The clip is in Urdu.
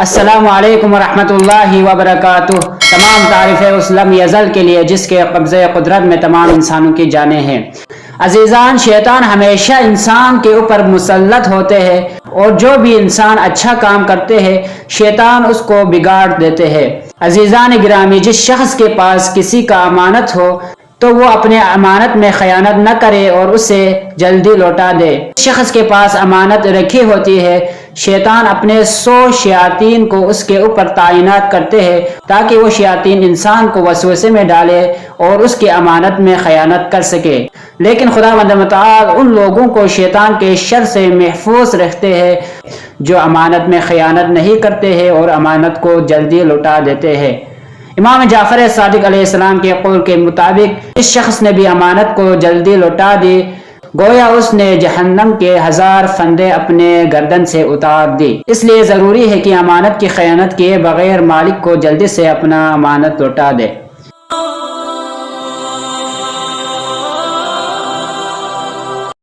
السلام علیکم ورحمۃ اللہ وبرکاتہ۔ تمام تعریفیں اس لم یزل کے لیے جس کے قبضے قدرت میں تمام انسانوں کی جانیں ہیں۔ عزیزان، شیطان ہمیشہ انسان کے اوپر مسلط ہوتے ہیں، اور جو بھی انسان اچھا کام کرتے ہیں شیطان اس کو بگاڑ دیتے ہیں۔ عزیزان گرامی، جس شخص کے پاس کسی کا امانت ہو تو وہ اپنے امانت میں خیانت نہ کرے اور اسے جلدی لوٹا دے۔ جس شخص کے پاس امانت رکھی ہوتی ہے شیطان اپنے 100 شیاطین کو اس کے اوپر تعینات کرتے ہیں تاکہ وہ شیاطین انسان کو وسوسے میں ڈالے اور اس کی امانت میں خیانت کر سکے، لیکن خداوند متعال ان لوگوں کو شیطان کے شر سے محفوظ رکھتے ہیں جو امانت میں خیانت نہیں کرتے ہیں اور امانت کو جلدی لوٹا دیتے ہیں۔ امام جعفر صادق علیہ السلام کے قول کے مطابق اس شخص نے بھی امانت کو جلدی لوٹا دی، گویا اس نے جہنم کے 1000 فندے اپنے گردن سے اتار دی۔ اس لیے ضروری ہے کہ امانت کی خیانت کیے بغیر مالک کو جلدی سے اپنا امانت لوٹا دے۔